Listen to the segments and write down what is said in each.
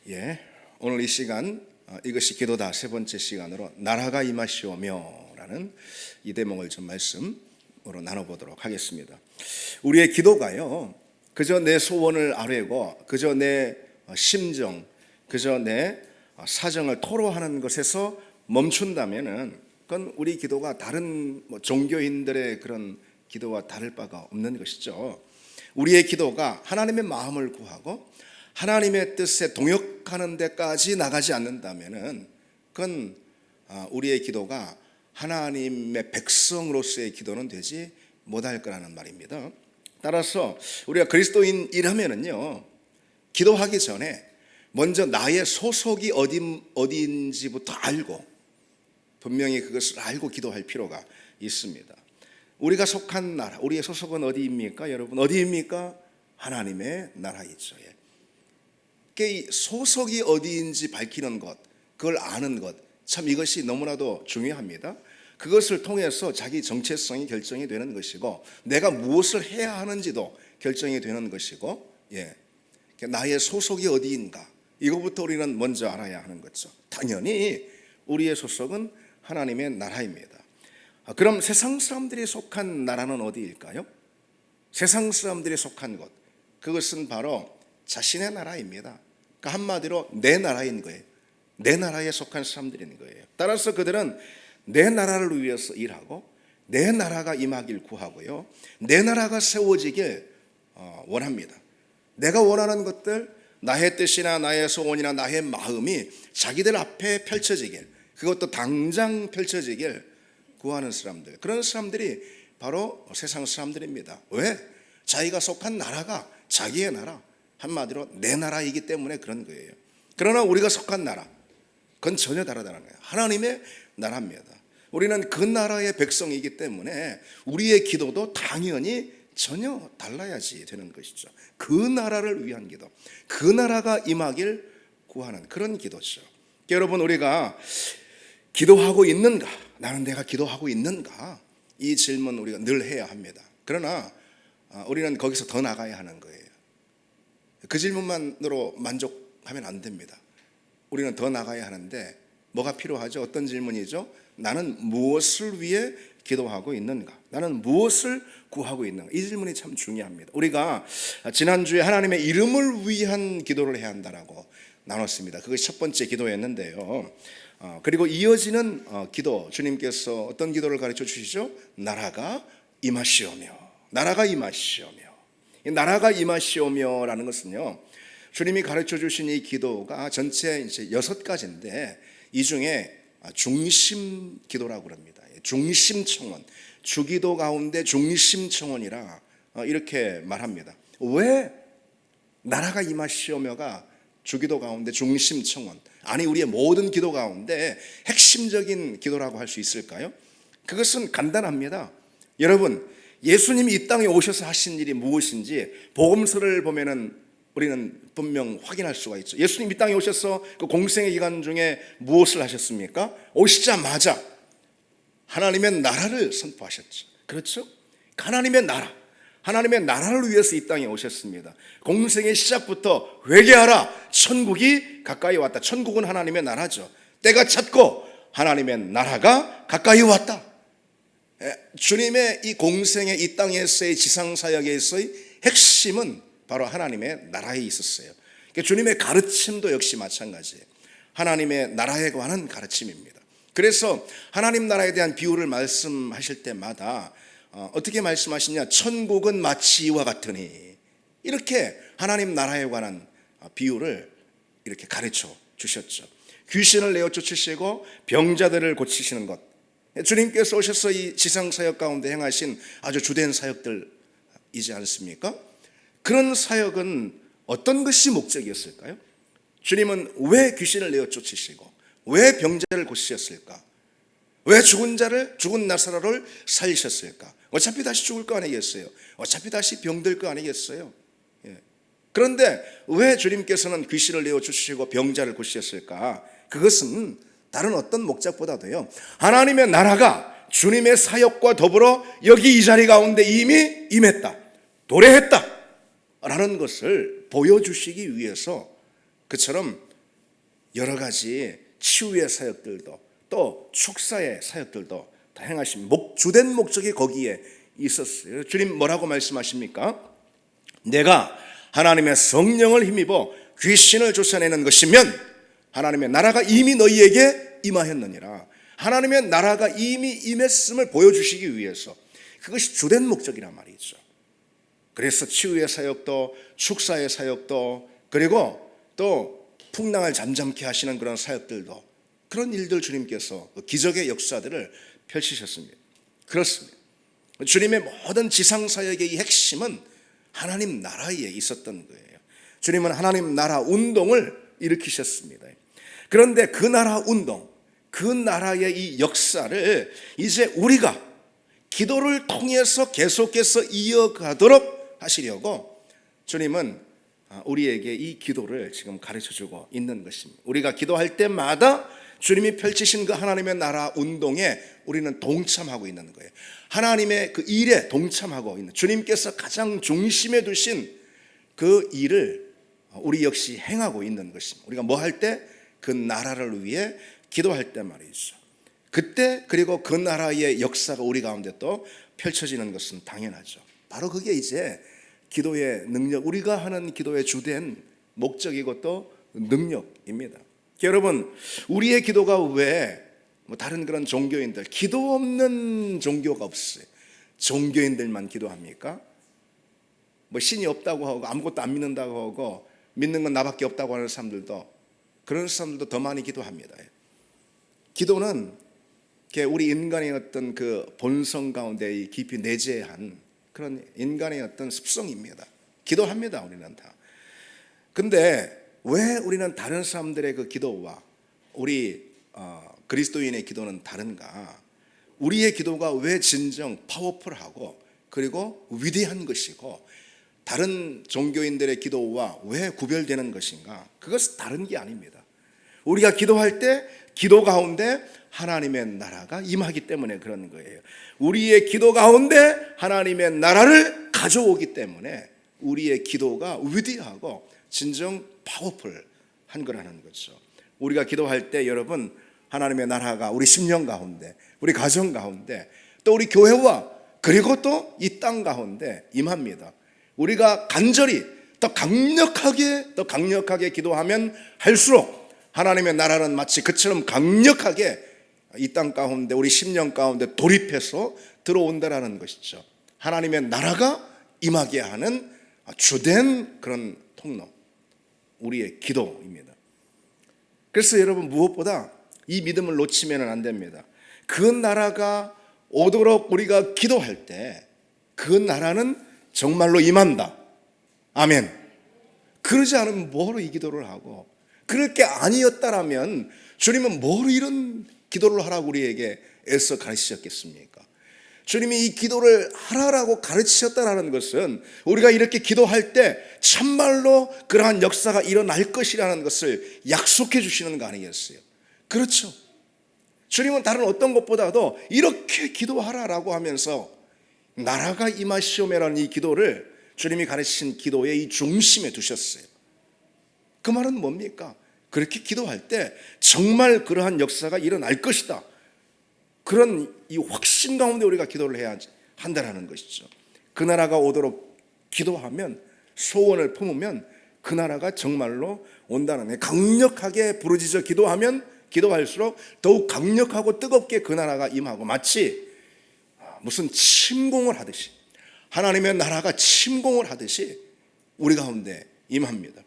예, 오늘 이 시간 이것이 기도다 세 번째 시간으로 나라가 임하시오며라는 이 대목을 좀 말씀으로 나눠보도록 하겠습니다. 우리의 기도가요, 그저 내 소원을 아뢰고 그저 내 심정, 그저 내 사정을 토로하는 것에서 멈춘다면은 그건 우리 기도가 다른 종교인들의 그런 기도와 다를 바가 없는 것이죠. 우리의 기도가 하나님의 마음을 구하고 하나님의 뜻에 동역하는 데까지 나가지 않는다면은 그건 우리의 기도가 하나님의 백성으로서의 기도는 되지 못할 거라는 말입니다. 따라서 우리가 그리스도인이라면은요, 기도하기 전에 먼저 나의 소속이 어디인지부터 알고 분명히 그것을 알고 기도할 필요가 있습니다. 우리가 속한 나라, 우리의 소속은 어디입니까? 여러분, 어디입니까? 하나님의 나라이죠. 소속이 어디인지 밝히는 것, 그걸 아는 것, 참 이것이 너무나도 중요합니다. 그것을 통해서 자기 정체성이 결정이 되는 것이고 내가 무엇을 해야 하는지도 결정이 되는 것이고, 나의 소속이 어디인가, 이거부터 우리는 먼저 알아야 하는 거죠. 당연히 우리의 소속은 하나님의 나라입니다. 그럼 세상 사람들이 속한 나라는 어디일까요? 세상 사람들이 속한 곳, 그것은 바로 자신의 나라입니다. 그러니까 한마디로 내 나라인 거예요. 내 나라에 속한 사람들인 거예요. 따라서 그들은 내 나라를 위해서 일하고 내 나라가 임하길 구하고요, 내 나라가 세워지길 원합니다. 내가 원하는 것들, 나의 뜻이나 나의 소원이나 나의 마음이 자기들 앞에 펼쳐지길, 그것도 당장 펼쳐지길 구하는 사람들, 그런 사람들이 바로 세상 사람들입니다. 왜? 자기가 속한 나라가 자기의 나라, 한마디로 내 나라이기 때문에 그런 거예요. 그러나 우리가 속한 나라, 그건 전혀 다르다는 거예요. 하나님의 나라입니다. 우리는 그 나라의 백성이기 때문에 우리의 기도도 당연히 전혀 달라야지 되는 것이죠. 그 나라를 위한 기도, 그 나라가 임하길 구하는 그런 기도죠. 여러분, 우리가 기도하고 있는가? 나는 내가 기도하고 있는가? 이 질문 우리가 늘 해야 합니다. 그러나 우리는 거기서 더 나가야 하는 거예요. 그 질문만으로 만족하면 안 됩니다. 우리는 더 나가야 하는데 뭐가 필요하죠? 어떤 질문이죠? 나는 무엇을 위해 기도하고 있는가? 나는 무엇을 구하고 있는가? 이 질문이 참 중요합니다. 우리가 지난주에 하나님의 이름을 위한 기도를 해야 한다라고 나눴습니다. 그것이 첫 번째 기도였는데요. 그리고 이어지는 기도, 주님께서 어떤 기도를 가르쳐 주시죠? 나라가 임하시오며, 나라가 임하시오며. 나라가 임하시오며라는 것은요, 주님이 가르쳐 주신 이 기도가 전체 이제 6가지인데 이 중에 중심 기도라고 그럽니다. 중심 청원, 주기도 가운데 중심 청원이라 이렇게 말합니다. 왜 나라가 임하시오며가 주기도 가운데 중심 청원, 아니 우리의 모든 기도 가운데 핵심적인 기도라고 할 수 있을까요? 그것은 간단합니다. 여러분, 예수님이 이 땅에 오셔서 하신 일이 무엇인지 복음서를 보면은 우리는 분명 확인할 수가 있죠. 예수님 이 땅에 오셔서 그 공생의 기간 중에 무엇을 하셨습니까? 오시자마자 하나님의 나라를 선포하셨죠. 그렇죠? 하나님의 나라, 하나님의 나라를 위해서 이 땅에 오셨습니다. 공생의 시작부터 회개하라, 천국이 가까이 왔다. 천국은 하나님의 나라죠. 때가 찼고 하나님의 나라가 가까이 왔다. 주님의 이 공생의 이 땅에서의 지상사역에서의 핵심은 바로 하나님의 나라에 있었어요. 주님의 가르침도 역시 마찬가지예요. 하나님의 나라에 관한 가르침입니다. 그래서 하나님 나라에 대한 비유를 말씀하실 때마다 어떻게 말씀하시냐? 천국은 마치 이와 같으니, 이렇게 하나님 나라에 관한 비유를 이렇게 가르쳐 주셨죠. 귀신을 내어 쫓으시고 병자들을 고치시는 것, 주님께서 오셔서 이 지상사역 가운데 행하신 아주 주된 사역들이지 않습니까? 그런 사역은 어떤 것이 목적이었을까요? 주님은 왜 귀신을 내어 쫓으시고 왜 병자를 고치셨을까? 왜 죽은 나사로를 살리셨을까? 어차피 다시 죽을 거 아니겠어요? 어차피 다시 병들 거 아니겠어요? 그런데 왜 주님께서는 귀신을 내어 쫓으시고 병자를 고치셨을까? 그것은 다른 어떤 목적보다도요, 하나님의 나라가 주님의 사역과 더불어 여기 이 자리 가운데 이미 임했다, 도래했다 라는 것을 보여주시기 위해서 그처럼 여러 가지 치유의 사역들도 또 축사의 사역들도 다 행하신 주된 목적이 거기에 있었어요. 주님 뭐라고 말씀하십니까? 내가 하나님의 성령을 힘입어 귀신을 쫓아내는 것이면 하나님의 나라가 이미 너희에게 임하였느니라. 하나님의 나라가 이미 임했음을 보여주시기 위해서, 그것이 주된 목적이란 말이죠. 그래서 치유의 사역도 축사의 사역도, 그리고 또 풍랑을 잠잠케 하시는 그런 사역들도, 그런 일들 주님께서 기적의 역사들을 펼치셨습니다. 그렇습니다. 주님의 모든 지상사역의 이 핵심은 하나님 나라에 있었던 거예요. 주님은 하나님 나라 운동을 일으키셨습니다. 그런데 그 나라 운동, 그 나라의 이 역사를 이제 우리가 기도를 통해서 계속해서 이어가도록 하시려고 주님은 우리에게 이 기도를 지금 가르쳐주고 있는 것입니다. 우리가 기도할 때마다 주님이 펼치신 그 하나님의 나라 운동에 우리는 동참하고 있는 거예요. 하나님의 그 일에 동참하고 있는, 주님께서 가장 중심에 두신 그 일을 우리 역시 행하고 있는 것입니다. 우리가 뭐 할 때? 그 나라를 위해 기도할 때 말이죠. 그때 그리고 그 나라의 역사가 우리 가운데 또 펼쳐지는 것은 당연하죠. 바로 그게 이제 기도의 능력, 우리가 하는 기도의 주된 목적이고 또 능력입니다. 여러분, 우리의 기도가 왜 다른 그런 종교인들, 기도 없는 종교가 없어요. 종교인들만 기도합니까? 신이 없다고 하고 아무것도 안 믿는다고 하고 믿는 건 나밖에 없다고 하는 사람들도, 그런 사람들도 더 많이 기도합니다. 기도는 우리 인간의 어떤 그 본성 가운데 깊이 내재한 그런 인간의 어떤 습성입니다. 기도합니다, 우리는 다. 근데 왜 우리는 다른 사람들의 그 기도와 우리 그리스도인의 기도는 다른가? 우리의 기도가 왜 진정 파워풀하고 그리고 위대한 것이고 다른 종교인들의 기도와 왜 구별되는 것인가? 그것은 다른 게 아닙니다. 우리가 기도할 때 기도 가운데 하나님의 나라가 임하기 때문에 그런 거예요. 우리의 기도 가운데 하나님의 나라를 가져오기 때문에 우리의 기도가 위대하고 진정 파워풀한 거라는 거죠. 우리가 기도할 때 여러분, 하나님의 나라가 우리 심령 가운데, 우리 가정 가운데, 또 우리 교회와 그리고 또 이 땅 가운데 임합니다. 우리가 간절히 더 강력하게 기도하면 할수록 하나님의 나라는 마치 그처럼 강력하게 이 땅 가운데 우리 심령 가운데 돌입해서 들어온다라는 것이죠. 하나님의 나라가 임하게 하는 주된 그런 통로, 우리의 기도입니다. 그래서 여러분, 무엇보다 이 믿음을 놓치면 안 됩니다. 그 나라가 오도록 우리가 기도할 때 그 나라는 정말로 임한다. 아멘. 그러지 않으면 뭐로 이 기도를 하고, 그럴 게 아니었다라면 주님은 뭐로 이런 기도를 하라고 우리에게 애써 가르치셨겠습니까? 주님이 이 기도를 하라고 가르치셨다는 것은 우리가 이렇게 기도할 때 참말로 그러한 역사가 일어날 것이라는 것을 약속해 주시는 거 아니겠어요? 그렇죠. 주님은 다른 어떤 것보다도 이렇게 기도하라라고 하면서 나라가 임하시오매라는 이 기도를 주님이 가르치신 기도의 이 중심에 두셨어요. 그 말은 뭡니까? 그렇게 기도할 때 정말 그러한 역사가 일어날 것이다, 그런 이 확신 가운데 우리가 기도를 해야 한다는 것이죠. 그 나라가 오도록 기도하면, 소원을 품으면 그 나라가 정말로 온다는, 강력하게 부르짖어 기도하면 기도할수록 더욱 강력하고 뜨겁게 그 나라가 임하고, 마치 무슨 침공을 하듯이, 하나님의 나라가 침공을 하듯이 우리 가운데 임합니다.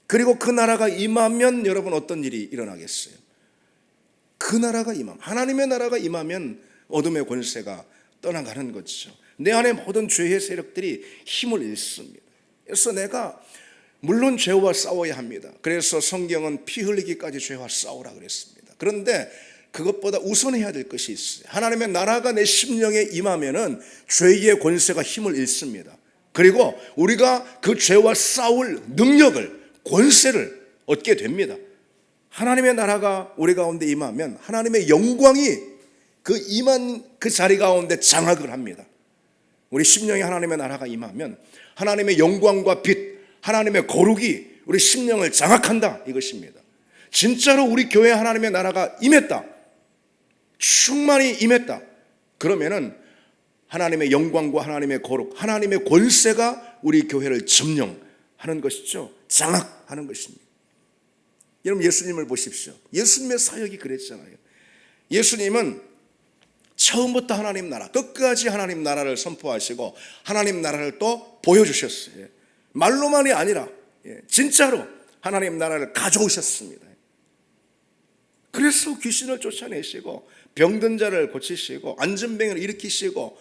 그리고 그 나라가 임하면 여러분 어떤 일이 일어나겠어요? 그 나라가 임하면, 하나님의 나라가 임하면 어둠의 권세가 떠나가는 거죠. 내 안에 모든 죄의 세력들이 힘을 잃습니다. 그래서 내가 물론 죄와 싸워야 합니다. 그래서 성경은 피 흘리기까지 죄와 싸우라 그랬습니다. 그런데 그것보다 우선해야 될 것이 있어요. 하나님의 나라가 내 심령에 임하면은 죄의 권세가 힘을 잃습니다. 그리고 우리가 그 죄와 싸울 능력을, 권세를 얻게 됩니다. 하나님의 나라가 우리 가운데 임하면 하나님의 영광이 그 임한 그 자리 가운데 장악을 합니다. 우리 심령에 하나님의 나라가 임하면 하나님의 영광과 빛, 하나님의 거룩이 우리 심령을 장악한다, 이것입니다. 진짜로 우리 교회 하나님의 나라가 임했다, 충만히 임했다, 그러면은 하나님의 영광과 하나님의 거룩, 하나님의 권세가 우리 교회를 점령하는 것이죠. 장악하는 것입니다. 여러분, 예수님을 보십시오. 예수님의 사역이 그랬잖아요. 예수님은 처음부터 하나님 나라, 끝까지 하나님 나라를 선포하시고 하나님 나라를 또 보여주셨어요. 말로만이 아니라 진짜로 하나님 나라를 가져오셨습니다. 그래서 귀신을 쫓아내시고 병든 자를 고치시고 안전병을 일으키시고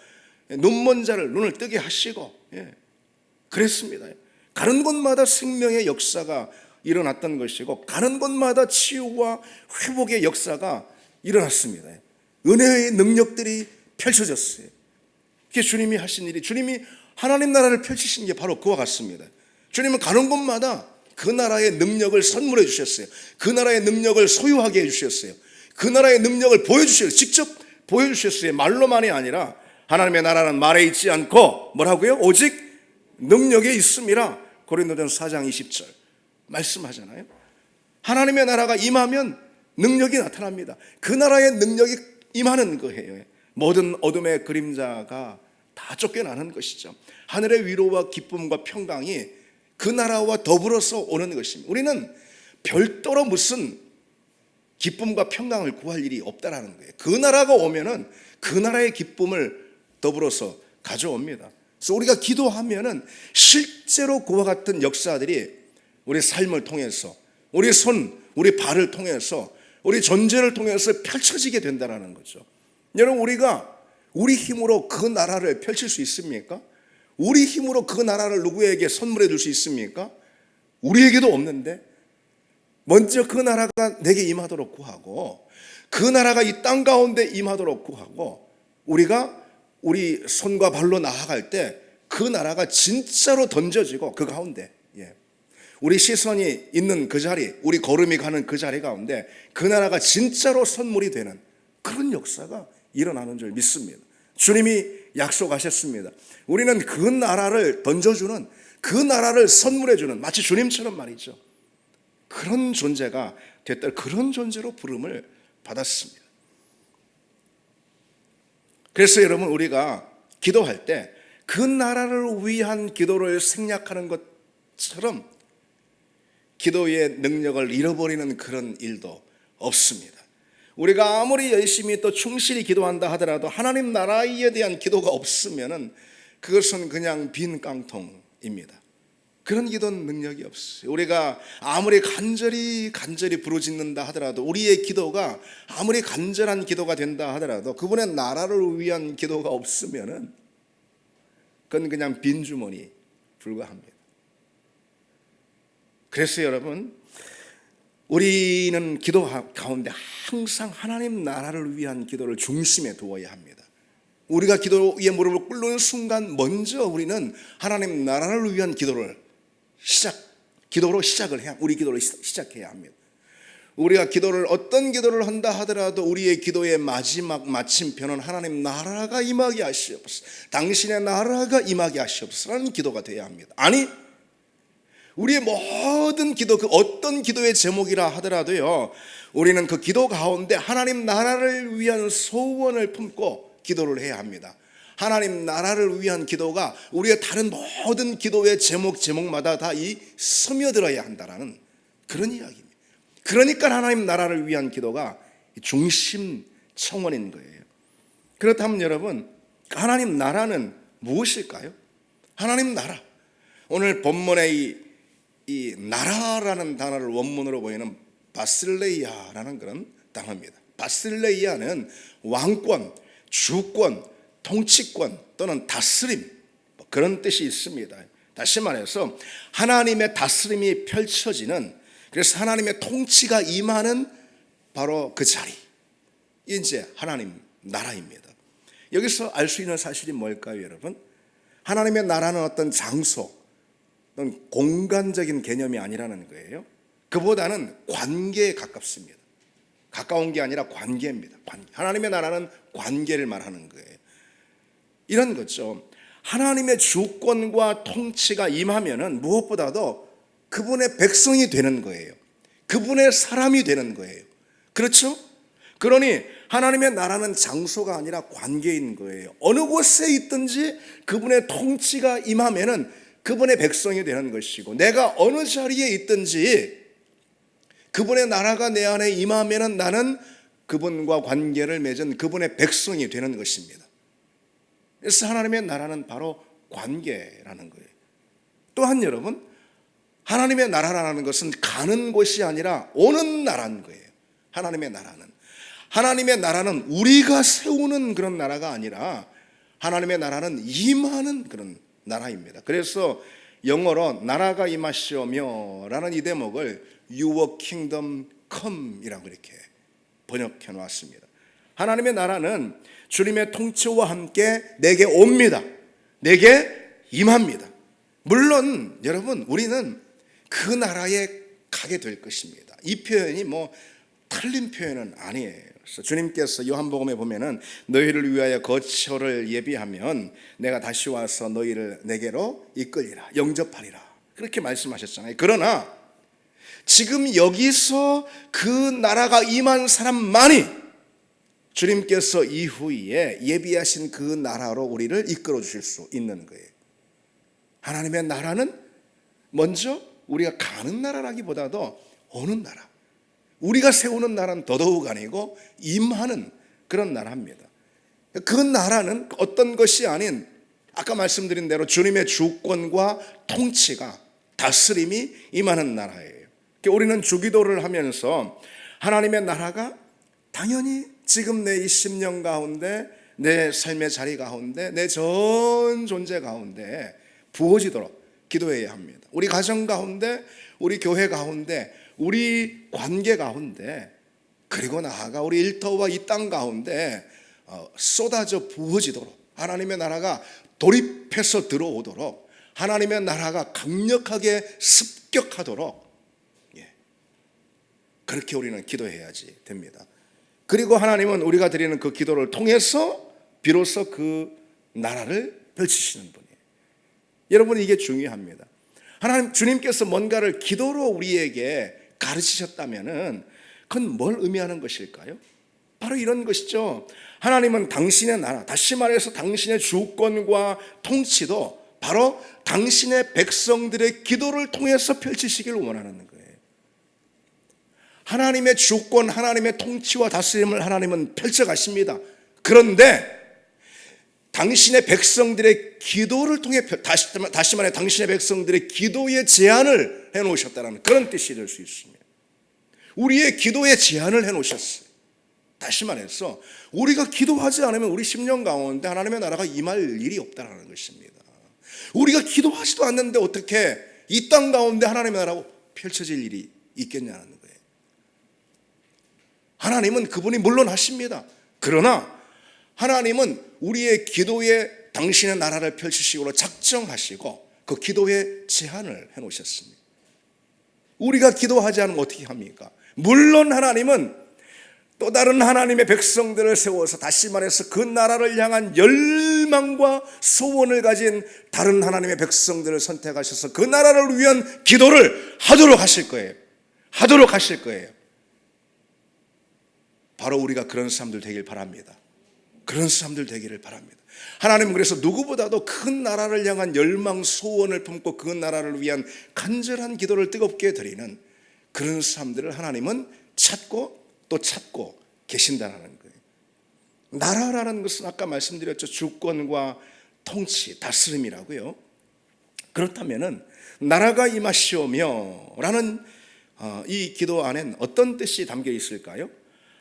눈먼 자를 눈을 뜨게 하시고 그랬습니다. 가는 곳마다 생명의 역사가 일어났던 것이고 가는 곳마다 치유와 회복의 역사가 일어났습니다. 은혜의 능력들이 펼쳐졌어요. 그게 주님이 하신 일이, 주님이 하나님 나라를 펼치신 게 바로 그와 같습니다. 주님은 가는 곳마다 그 나라의 능력을 선물해 주셨어요. 그 나라의 능력을 소유하게 해주셨어요. 그 나라의 능력을 보여주셨어요. 직접 보여주셨어요. 말로만이 아니라 하나님의 나라는 말에 있지 않고 뭐라고요? 오직 능력에 있음이라 고린도전서 4장 20절 말씀하잖아요. 하나님의 나라가 임하면 능력이 나타납니다. 그 나라의 능력이 임하는 거예요. 모든 어둠의 그림자가 다 쫓겨나는 것이죠. 하늘의 위로와 기쁨과 평강이 그 나라와 더불어서 오는 것입니다. 우리는 별도로 무슨 기쁨과 평강을 구할 일이 없다라는 거예요. 그 나라가 오면은 그 나라의 기쁨을 더불어서 가져옵니다. 그래서 우리가 기도하면은 실제로 그와 같은 역사들이 우리 삶을 통해서, 우리 손, 우리 발을 통해서, 우리 존재를 통해서 펼쳐지게 된다는 거죠. 여러분, 우리가 우리 힘으로 그 나라를 펼칠 수 있습니까? 우리 힘으로 그 나라를 누구에게 선물해 줄 수 있습니까? 우리에게도 없는데 먼저 그 나라가 내게 임하도록 구하고, 그 나라가 이 땅 가운데 임하도록 구하고, 우리가 우리 손과 발로 나아갈 때 그 나라가 진짜로 던져지고 그 가운데 우리 시선이 있는 그 자리, 우리 걸음이 가는 그 자리 가운데 그 나라가 진짜로 선물이 되는 그런 역사가 일어나는 줄 믿습니다. 주님이 약속하셨습니다. 우리는 그 나라를 던져주는, 그 나라를 선물해주는, 마치 주님처럼 말이죠, 그런 존재가 됐다. 그런 존재로 부름을 받았습니다. 그래서 여러분, 우리가 기도할 때 그 나라를 위한 기도를 생략하는 것처럼 기도의 능력을 잃어버리는 그런 일도 없습니다. 우리가 아무리 열심히 또 충실히 기도한다 하더라도 하나님 나라에 대한 기도가 없으면은 그것은 그냥 빈 깡통입니다. 그런 기도는 능력이 없어요. 우리가 아무리 간절히 부르짖는다 하더라도, 우리의 기도가 아무리 간절한 기도가 된다 하더라도 그분의 나라를 위한 기도가 없으면은 그건 그냥 빈 주머니 불과합니다. 그래서 여러분, 우리는 기도 가운데 항상 하나님 나라를 위한 기도를 중심에 두어야 합니다. 우리가 기도에 무릎을 꿇는 순간 먼저 우리는 하나님 나라를 위한 기도로 시작을 해야, 우리 기도를 시작해야 합니다. 우리가 어떤 기도를 한다 하더라도 우리의 기도의 마지막 마침표는 하나님 나라가 임하게 하시옵소서, 당신의 나라가 임하게 하시옵소서라는 기도가 되어야 합니다. 아니, 우리의 모든 기도, 그 어떤 기도의 제목이라 하더라도요, 우리는 그 기도 가운데 하나님 나라를 위한 소원을 품고 기도를 해야 합니다. 하나님 나라를 위한 기도가 우리의 다른 모든 기도의 제목마다 다 스며들어야 한다라는 그런 이야기입니다. 그러니까 하나님 나라를 위한 기도가 중심 청원인 거예요. 그렇다면 여러분, 하나님 나라는 무엇일까요? 하나님 나라, 오늘 본문의 이 나라라는 단어를 원문으로 보이는 바실레이아라는 그런 단어입니다. 바실레이아는 왕권, 주권, 통치권 또는 다스림, 그런 뜻이 있습니다. 다시 말해서 하나님의 다스림이 펼쳐지는, 그래서 하나님의 통치가 임하는 바로 그 자리, 이제 하나님 나라입니다. 여기서 알 수 있는 사실이 뭘까요, 여러분? 하나님의 나라는 어떤 장소, 공간적인 개념이 아니라는 거예요. 그보다는 관계에 가깝습니다. 가까운 게 아니라 관계입니다. 하나님의 나라는 관계를 말하는 거예요. 이런 거죠. 하나님의 주권과 통치가 임하면은 무엇보다도 그분의 백성이 되는 거예요. 그분의 사람이 되는 거예요. 그렇죠? 그러니 하나님의 나라는 장소가 아니라 관계인 거예요. 어느 곳에 있든지 그분의 통치가 임하면은 그분의 백성이 되는 것이고, 내가 어느 자리에 있든지 그분의 나라가 내 안에 임하면은 나는 그분과 관계를 맺은 그분의 백성이 되는 것입니다. 그래서 하나님의 나라는 바로 관계라는 거예요. 또한 여러분, 하나님의 나라라는 것은 가는 곳이 아니라 오는 나라인 거예요. 하나님의 나라는 우리가 세우는 그런 나라가 아니라 하나님의 나라는 임하는 그런 나라입니다. 그래서 영어로 나라가 임하시오며 라는 이 대목을 Your kingdom come 이라고 이렇게 번역해 놓았습니다. 하나님의 나라는 주님의 통치와 함께 내게 옵니다. 내게 임합니다. 물론 여러분, 우리는 그 나라에 가게 될 것입니다. 이 표현이 틀린 표현은 아니에요. 그래서 주님께서 요한복음에 보면은 너희를 위하여 거처를 예비하면 내가 다시 와서 너희를 내게로 이끌리라, 영접하리라, 그렇게 말씀하셨잖아요. 그러나 지금 여기서 그 나라가 임한 사람만이 주님께서 이후에 예비하신 그 나라로 우리를 이끌어 주실 수 있는 거예요. 하나님의 나라는 먼저 우리가 가는 나라라기보다도 오는 나라, 우리가 세우는 나라는 더더욱 아니고 임하는 그런 나라입니다. 그 나라는 어떤 것이 아닌 아까 말씀드린 대로 주님의 주권과 통치가, 다스림이 임하는 나라예요. 우리는 주기도를 하면서 하나님의 나라가 당연히 지금 내 이 심령 가운데, 내 삶의 자리 가운데, 내 전 존재 가운데 부어지도록 기도해야 합니다. 우리 가정 가운데, 우리 교회 가운데, 우리 관계 가운데, 그리고 나아가 우리 일터와 이 땅 가운데 쏟아져 부어지도록, 하나님의 나라가 돌입해서 들어오도록, 하나님의 나라가 강력하게 습격하도록, 그렇게 우리는 기도해야지 됩니다. 그리고 하나님은 우리가 드리는 그 기도를 통해서 비로소 그 나라를 펼치시는 분이에요. 여러분, 이게 중요합니다. 하나님, 주님께서 뭔가를 기도로 우리에게 가르치셨다면은 그건 뭘 의미하는 것일까요? 바로 이런 것이죠. 하나님은 당신의 나라, 다시 말해서 당신의 주권과 통치도 바로 당신의 백성들의 기도를 통해서 펼치시길 원하는 거예요. 하나님의 주권, 하나님의 통치와 다스림을 하나님은 펼쳐가십니다. 그런데 당신의 백성들의 기도를 통해, 다시 말해 당신의 백성들의 기도의 제한을 해놓으셨다는 그런 뜻이 될 수 있습니다. 우리의 기도의 제한을 해놓으셨어요. 다시 말해서 우리가 기도하지 않으면 우리 심령 가운데 하나님의 나라가 임할 일이 없다는 것입니다. 우리가 기도하지도 않는데 어떻게 이 땅 가운데 하나님의 나라가 펼쳐질 일이 있겠냐는 거예요. 하나님은 그분이 물론 하십니다. 그러나 하나님은 우리의 기도에 당신의 나라를 펼치시기로 작정하시고 그 기도에 제한을 해놓으셨습니다. 우리가 기도하지 않으면 어떻게 합니까? 물론 하나님은 또 다른 하나님의 백성들을 세워서, 다시 말해서 그 나라를 향한 열망과 소원을 가진 다른 하나님의 백성들을 선택하셔서 그 나라를 위한 기도를 하도록 하실 거예요. 바로 우리가 그런 사람들 되길 바랍니다. 그런 사람들 되기를 바랍니다. 하나님은 그래서 누구보다도 큰 나라를 향한 열망, 소원을 품고 그 나라를 위한 간절한 기도를 뜨겁게 드리는 그런 사람들을 하나님은 찾고 또 찾고 계신다는 거예요. 나라라는 것은 아까 말씀드렸죠. 주권과 통치, 다스림이라고요. 그렇다면은 나라가 임하시오며 라는 이 기도 안엔 어떤 뜻이 담겨 있을까요?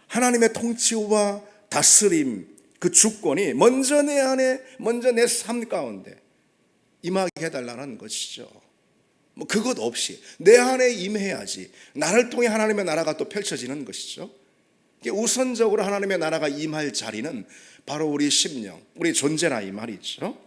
하나님의 통치와 다스림, 그 주권이 먼저 내 안에, 먼저 내 삶 가운데 임하게 해달라는 것이죠. 그것 없이 내 안에 임해야지 나를 통해 하나님의 나라가 또 펼쳐지는 것이죠. 우선적으로 하나님의 나라가 임할 자리는 바로 우리 심령, 우리 존재라 이 말이죠.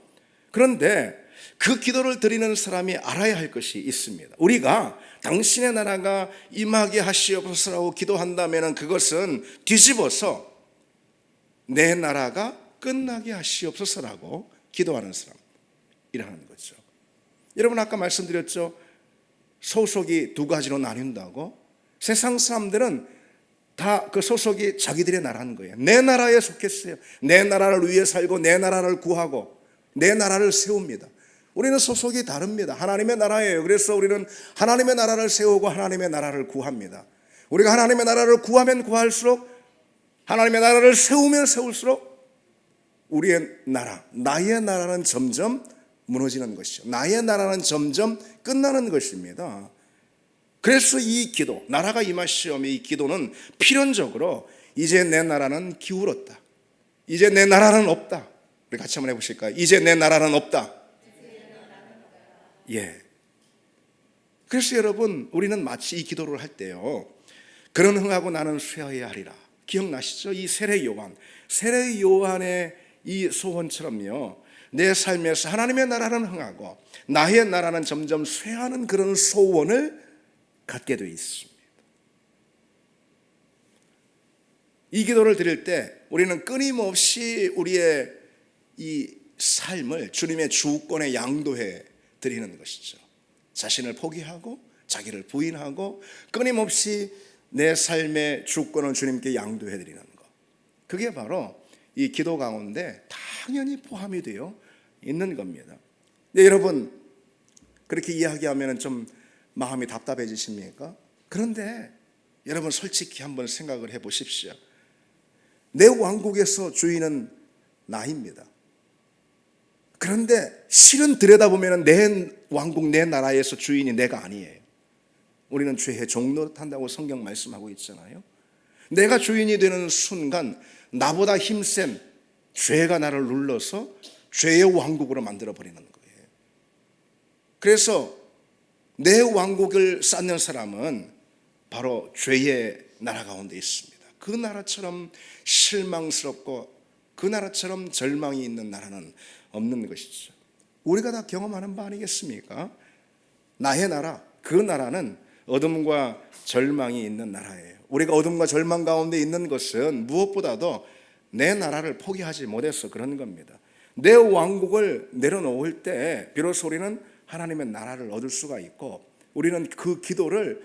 그런데 그 기도를 드리는 사람이 알아야 할 것이 있습니다. 우리가 당신의 나라가 임하게 하시옵소서라고 기도한다면 그것은 뒤집어서 내 나라가 끝나게 하시옵소서라고 기도하는 사람이라는 거죠. 여러분, 아까 말씀드렸죠. 소속이 두 가지로 나뉜다고. 세상 사람들은 다 그 소속이 자기들의 나라는 거예요. 내 나라에 속했어요. 내 나라를 위해 살고 내 나라를 구하고 내 나라를 세웁니다. 우리는 소속이 다릅니다. 하나님의 나라예요. 그래서 우리는 하나님의 나라를 세우고 하나님의 나라를 구합니다. 우리가 하나님의 나라를 구하면 구할수록, 하나님의 나라를 세우면 세울수록 우리의 나라, 나의 나라는 점점 무너지는 것이죠. 나의 나라는 점점 끝나는 것입니다. 그래서 이 기도, 나라가 임하시오며 이 기도는 필연적으로 이제 내 나라는 기울었다, 이제 내 나라는 없다. 우리 같이 한번 해보실까요? 이제 내 나라는 없다. 예. 그래서 여러분, 우리는 마치 이 기도를 할 때요, 그런 흥하고 나는 쇠하여야 하리라. 기억나시죠? 이 세례 요한의 이 소원처럼요, 내 삶에서 하나님의 나라는 흥하고 나의 나라는 점점 쇠하는 그런 소원을 갖게 되어 있습니다. 이 기도를 드릴 때 우리는 끊임없이 우리의 이 삶을 주님의 주권에 양도해 드리는 것이죠. 자신을 포기하고 자기를 부인하고 끊임없이 내 삶의 주권을 주님께 양도해 드리는 것, 그게 바로 이 기도 가운데 당연히 포함이 되어 있는 겁니다. 근데 여러분, 그렇게 이야기하면 좀 마음이 답답해지십니까? 그런데 여러분, 솔직히 한번 생각을 해 보십시오. 내 왕국에서 주인은 나입니다. 그런데 실은 들여다보면 내 왕국, 내 나라에서 주인이 내가 아니에요. 우리는 죄의 종노릇한다고 성경 말씀하고 있잖아요. 내가 주인이 되는 순간 나보다 힘센 죄가 나를 눌러서 죄의 왕국으로 만들어버리는 거예요. 그래서 내 왕국을 쌓는 사람은 바로 죄의 나라 가운데 있습니다. 그 나라처럼 실망스럽고 그 나라처럼 절망이 있는 나라는 없는 것이죠. 우리가 다 경험하는 바 아니겠습니까? 나의 나라, 그 나라는 어둠과 절망이 있는 나라예요. 우리가 어둠과 절망 가운데 있는 것은 무엇보다도 내 나라를 포기하지 못해서 그런 겁니다. 내 왕국을 내려놓을 때 비로소 우리는 하나님의 나라를 얻을 수가 있고, 우리는 그 기도를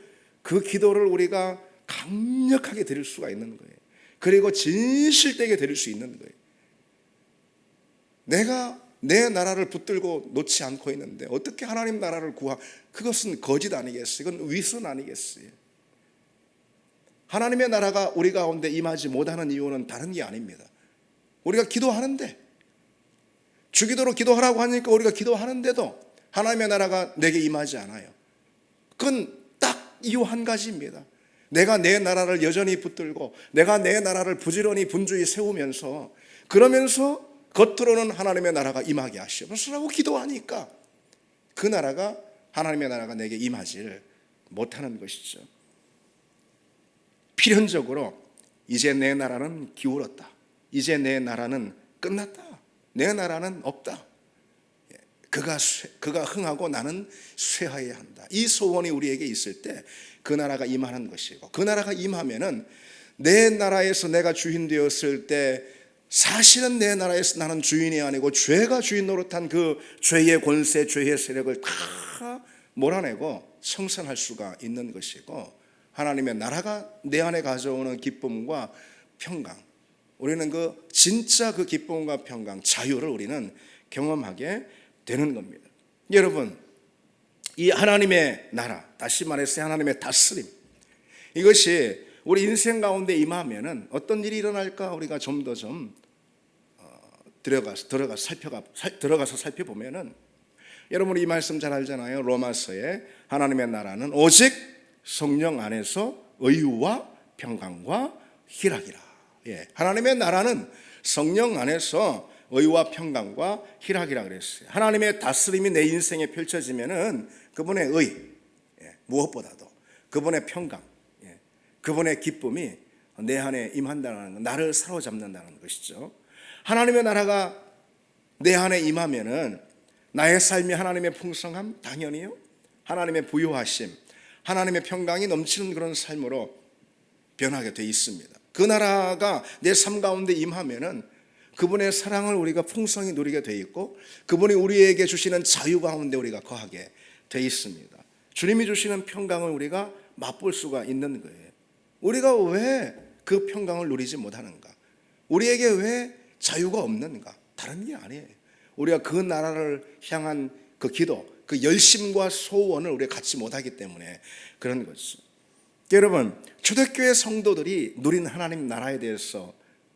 우리가 강력하게 드릴 수가 있는 거예요. 그리고 진실되게 드릴 수 있는 거예요. 내가 내 나라를 붙들고 놓지 않고 있는데 어떻게 하나님 나라를 그것은 거짓 아니겠어요? 이건 위선 아니겠어요? 하나님의 나라가 우리 가운데 임하지 못하는 이유는 다른 게 아닙니다. 우리가 기도하는데, 주기도로 기도하라고 하니까 우리가 기도하는데도 하나님의 나라가 내게 임하지 않아요. 그건 딱 이유 한 가지입니다. 내가 내 나라를 여전히 붙들고 내가 내 나라를 부지런히 분주히 세우면서, 그러면서 겉으로는 하나님의 나라가 임하게 하시옵소서라고 기도하니까 그 나라가, 하나님의 나라가 내게 임하지를 못하는 것이죠. 필연적으로 이제 내 나라는 기울었다, 이제 내 나라는 끝났다, 내 나라는 없다, 그가 흥하고 나는 쇠하여야 한다, 이 소원이 우리에게 있을 때 그 나라가 임하는 것이고, 그 나라가 임하면은 내 나라에서 내가 주인 되었을 때 사실은 내 나라에서 나는 주인이 아니고 죄가 주인 노릇한 그 죄의 권세, 죄의 세력을 다 몰아내고 청산할 수가 있는 것이고, 하나님의 나라가 내 안에 가져오는 기쁨과 평강, 우리는 그 진짜 그 기쁨과 평강, 자유를 우리는 경험하게 되는 겁니다. 여러분, 이 하나님의 나라, 다시 말해서 하나님의 다스림, 이것이 우리 인생 가운데 임하면은 어떤 일이 일어날까 우리가 좀 더 들어가서 살펴보면은, 여러분 이 말씀 잘 알잖아요. 로마서에 하나님의 나라는 오직 성령 안에서 의와 평강과 희락이라. 하나님의 나라는 성령 안에서 의와 평강과 희락이라 그랬어요. 하나님의 다스림이 내 인생에 펼쳐지면은 그분의 의, 무엇보다도 그분의 평강, 그분의 기쁨이 내 안에 임한다는 것, 나를 사로잡는다는 것이죠. 하나님의 나라가 내 안에 임하면은 나의 삶이 하나님의 풍성함, 당연히요, 하나님의 부요하심, 하나님의 평강이 넘치는 그런 삶으로 변하게 돼 있습니다. 그 나라가 내 삶 가운데 임하면은 그분의 사랑을 우리가 풍성히 누리게 돼 있고, 그분이 우리에게 주시는 자유 가운데 우리가 거하게 돼 있습니다. 주님이 주시는 평강을 우리가 맛볼 수가 있는 거예요. 우리가 왜 그 평강을 누리지 못하는가? 우리에게 왜 자유가 없는가? 다른 게 아니에요. 우리가 그 나라를 향한 그 기도, 그 열심과 소원을 우리가 갖지 못하기 때문에 그런 거죠. 여러분, 초대교회 성도들이 누린 하나님 나라에 대해서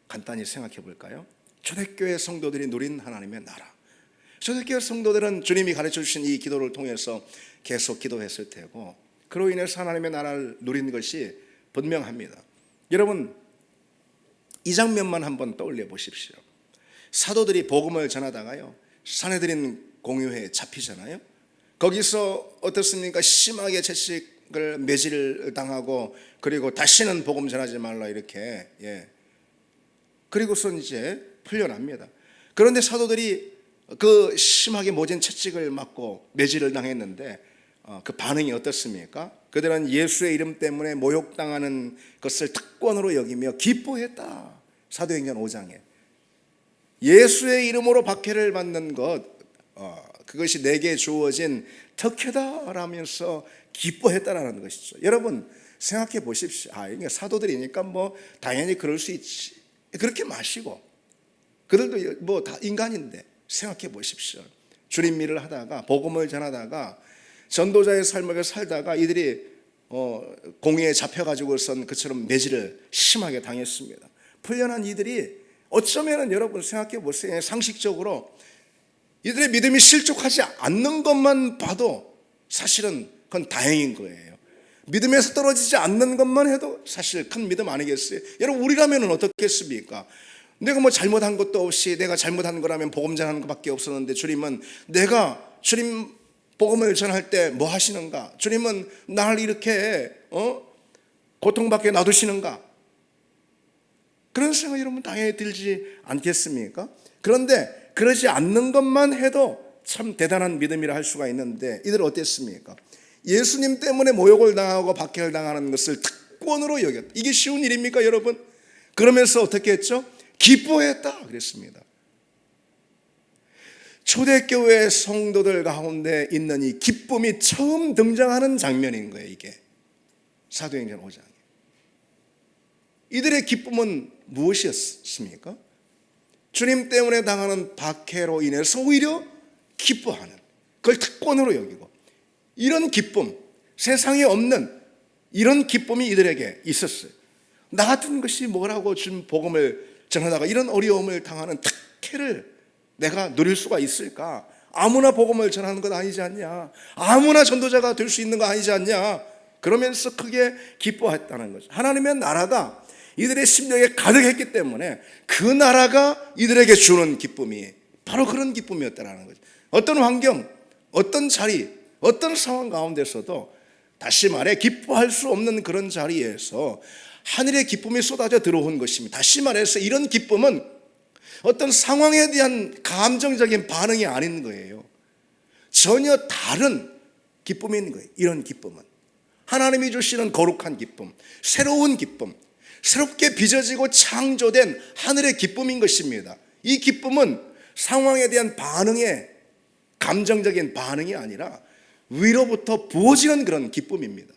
간단히 생각해 볼까요? 초대교회 성도들이 누린 하나님의 나라. 초대교회 성도들은 주님이 가르쳐 주신 이 기도를 통해서 계속 기도했을 테고, 그로 인해서 하나님의 나라를 누린 것이 분명합니다. 여러분, 이 장면만 한번 떠올려 보십시오. 사도들이 복음을 전하다가요, 사내들인 공유회에 잡히잖아요. 거기서 어떻습니까? 심하게 채찍을 매질을 당하고, 그리고 다시는 복음 전하지 말라 이렇게, 그리고서 이제 풀려납니다. 그런데 사도들이 그 심하게 모진 채찍을 맞고 매질을 당했는데 그 반응이 어떻습니까? 그들은 예수의 이름 때문에 모욕당하는 것을 특권으로 여기며 기뻐했다. 사도행전 5장에 예수의 이름으로 박해를 받는 것, 그것이 내게 주어진 특혜다라면서 기뻐했다라는 것이죠. 여러분 생각해 보십시오. 이게 사도들이니까 뭐 당연히 그럴 수 있지, 그렇게 마시고, 그들도 뭐 다 인간인데 생각해 보십시오. 주님 일을 하다가, 복음을 전하다가, 전도자의 삶을 살다가 이들이 공회에 잡혀가지고선 그처럼 매질을 심하게 당했습니다. 풀려난 이들이 어쩌면은 여러분 생각해 보세요. 상식적으로 이들의 믿음이 실족하지 않는 것만 봐도 사실은 그건 다행인 거예요. 믿음에서 떨어지지 않는 것만 해도 사실 큰 믿음 아니겠어요? 여러분, 우리라면 어떻겠습니까? 내가 뭐 잘못한 것도 없이, 내가 잘못한 거라면 복음 전하는 것밖에 없었는데 주님은 내가 주님 복음을 전할 때 뭐 하시는가? 주님은 나를 이렇게 고통받게 놔두시는가? 그런 생각이 여러분 당연히 들지 않겠습니까? 그런데 그러지 않는 것만 해도 참 대단한 믿음이라 할 수가 있는데, 이들은 어땠습니까? 예수님 때문에 모욕을 당하고 박해를 당하는 것을 특권으로 여겼다. 이게 쉬운 일입니까, 여러분? 그러면서 어떻게 했죠? 기뻐했다 그랬습니다. 초대교회 성도들 가운데 있는 이 기쁨이 처음 등장하는 장면인 거예요. 이게 사도행전 5장에. 이들의 기쁨은 무엇이었습니까? 주님 때문에 당하는 박해로 인해서 오히려 기뻐하는, 그걸 특권으로 여기고, 이런 기쁨, 세상에 없는 이런 기쁨이 이들에게 있었어요. 나 같은 것이 뭐라고 주님 복음을 전하다가 이런 어려움을 당하는 특혜를 내가 누릴 수가 있을까? 아무나 복음을 전하는 것 아니지 않냐? 아무나 전도자가 될 수 있는 거 아니지 않냐? 그러면서 크게 기뻐했다는 거죠. 하나님의 나라가 이들의 심령에 가득했기 때문에 그 나라가 이들에게 주는 기쁨이 바로 그런 기쁨이었다는 거죠. 어떤 환경, 어떤 자리, 어떤 상황 가운데서도 다시 말해 기뻐할 수 없는 그런 자리에서 하늘의 기쁨이 쏟아져 들어온 것입니다. 다시 말해서 이런 기쁨은 어떤 상황에 대한 감정적인 반응이 아닌 거예요. 전혀 다른 기쁨이 있는 거예요. 이런 기쁨은 하나님이 주시는 거룩한 기쁨, 새로운 기쁨, 새롭게 빚어지고 창조된 하늘의 기쁨인 것입니다. 이 기쁨은 상황에 대한 반응의 감정적인 반응이 아니라 위로부터 부어지는 그런 기쁨입니다.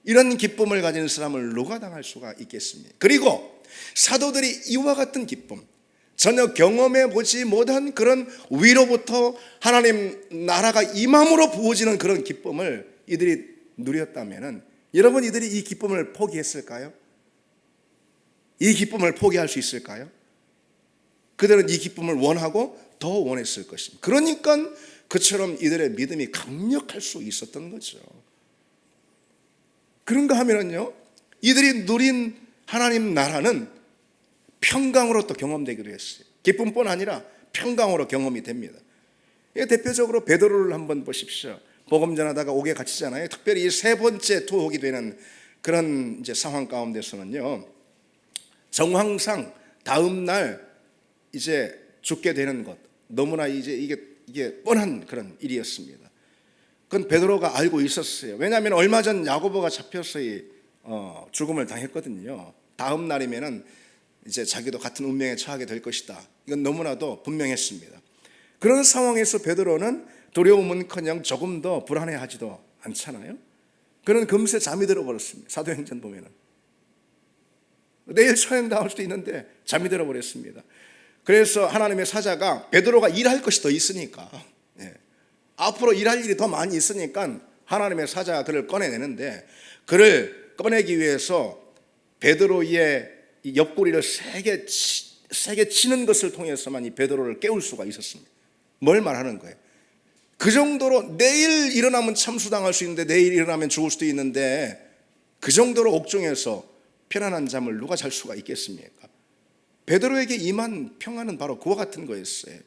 이런 기쁨을 가진 사람을 누가 당할 수가 있겠습니까? 그리고 사도들이 이와 같은 기쁨, 전혀 경험해 보지 못한 그런 위로부터 하나님 나라가 임함으로 부어지는 그런 기쁨을 이들이 누렸다면, 여러분 이들이 이 기쁨을 포기했을까요? 이 기쁨을 포기할 수 있을까요? 그들은 이 기쁨을 원하고 더 원했을 것입니다. 그러니까 그처럼 이들의 믿음이 강력할 수 있었던 거죠. 그런가 하면요, 이들이 누린 하나님 나라는 평강으로 또 경험되기도 했어요. 기쁨뿐 아니라 평강으로 경험이 됩니다. 대표적으로 베드로를 한번 보십시오. 복음 전하다가 옥에 갇히잖아요. 특별히 이 세 번째 투옥이 되는 그런 이제 상황 가운데서는요, 정황상 다음 날 이제 죽게 되는 것, 너무나 이제 이게 뻔한 그런 일이었습니다. 그건 베드로가 알고 있었어요. 왜냐하면 얼마 전 야고보가 잡혀서 죽음을 당했거든요. 다음 날이면은 이제 자기도 같은 운명에 처하게 될 것이다. 이건 너무나도 분명했습니다. 그런 상황에서 베드로는 두려움은커녕 조금 더 불안해하지도 않잖아요. 그는 금세 잠이 들어버렸습니다. 사도행전 보면은 내일 처형당할 수도 있는데 잠이 들어버렸습니다. 그래서 하나님의 사자가 베드로가 일할 것이 더 있으니까, 앞으로 일할 일이 더 많이 있으니까 하나님의 사자가 그를 꺼내내는데, 그를 꺼내기 위해서 베드로의 이 옆구리를 세게 치는 것을 통해서만 이 베드로를 깨울 수가 있었습니다. 뭘 말하는 거예요? 그 정도로 내일 일어나면 참수당할 수 있는데, 내일 일어나면 죽을 수도 있는데, 그 정도로 옥중에서 편안한 잠을 누가 잘 수가 있겠습니까? 베드로에게 임한 평안은 바로 그와 같은 거였어요.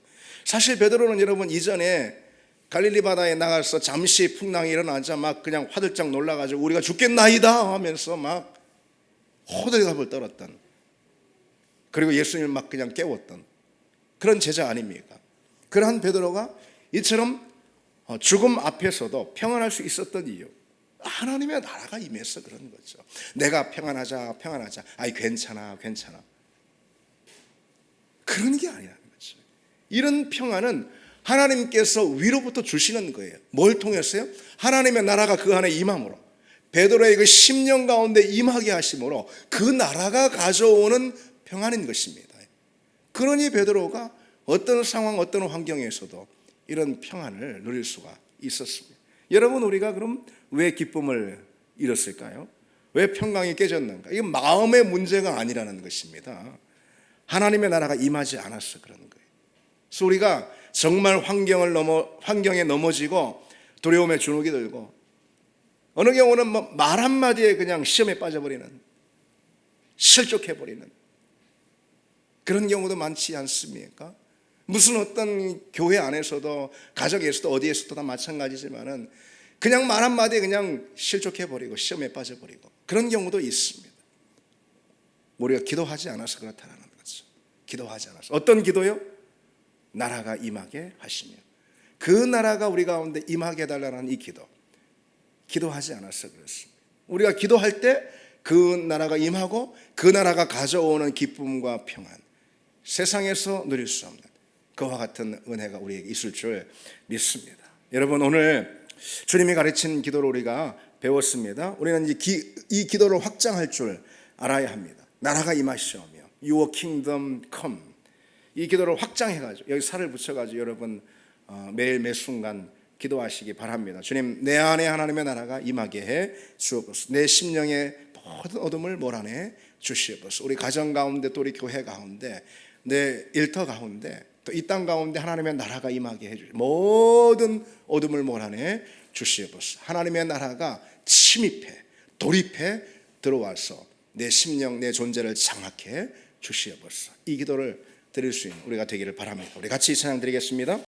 사실 베드로는 여러분 이전에 갈릴리 바다에 나가서 잠시 풍랑이 일어나자 막 그냥 화들짝 놀라가지고 우리가 죽겠나이다 하면서 막 호들갑을 떨었던, 그리고 예수님을 막 그냥 깨웠던 그런 제자 아닙니까? 그러한 베드로가 이처럼 죽음 앞에서도 평안할 수 있었던 이유, 하나님의 나라가 임해서 그런 거죠. 내가 평안하자 아이 괜찮아 그런 게 아니라는 거죠. 이런 평안은 하나님께서 위로부터 주시는 거예요. 뭘 통해서요? 하나님의 나라가 그 안에 임함으로, 베드로의 그 심령 가운데 임하게 하심으로 그 나라가 가져오는 평안인 것입니다. 그러니 베드로가 어떤 상황, 어떤 환경에서도 이런 평안을 누릴 수가 있었습니다. 여러분, 우리가 그럼 왜 기쁨을 잃었을까요? 왜 평강이 깨졌는가? 이게 마음의 문제가 아니라는 것입니다. 하나님의 나라가 임하지 않아서 그런 거예요. 그래서 우리가 정말 환경에 넘어지고 두려움에 주눅이 들고, 어느 경우는 말 한마디에 그냥 시험에 빠져버리는, 실족해버리는 그런 경우도 많지 않습니까? 무슨 어떤 교회 안에서도 가정에서도 어디에서도 다 마찬가지지만은 그냥 말 한마디에 그냥 실족해버리고 시험에 빠져버리고 그런 경우도 있습니다. 우리가 기도하지 않아서 그렇다는 거죠. 기도하지 않아서. 어떤 기도요? 나라가 임하게 하시며, 그 나라가 우리 가운데 임하게 해달라는 이 기도, 기도하지 않아서 그렇습니다. 우리가 기도할 때 그 나라가 임하고 그 나라가 가져오는 기쁨과 평안, 세상에서 누릴 수 없는 그와 같은 은혜가 우리에게 있을 줄 믿습니다. 여러분, 오늘 주님이 가르친 기도를 우리가 배웠습니다. 우리는 이 기도를 확장할 줄 알아야 합니다. 나라가 임하시오며 Your kingdom come, 이 기도를 확장해가지고 여기 살을 붙여가지고 여러분 매일 매 순간 기도하시기 바랍니다. 주님, 내 안에 하나님의 나라가 임하게 해 주옵소서. 내 심령의 모든 어둠을 몰아내 주시옵소서. 우리 가정 가운데, 또 우리 교회 가운데, 내 일터 가운데, 또 이 땅 가운데 하나님의 나라가 임하게 해 주시옵소서. 모든 어둠을 몰아내 주시옵소서. 하나님의 나라가 침입해, 돌입해 들어와서 내 심령, 내 존재를 장악해 주시옵소서. 이 기도를 드릴 수 있는 우리가 되기를 바랍니다. 우리 같이 찬양 드리겠습니다.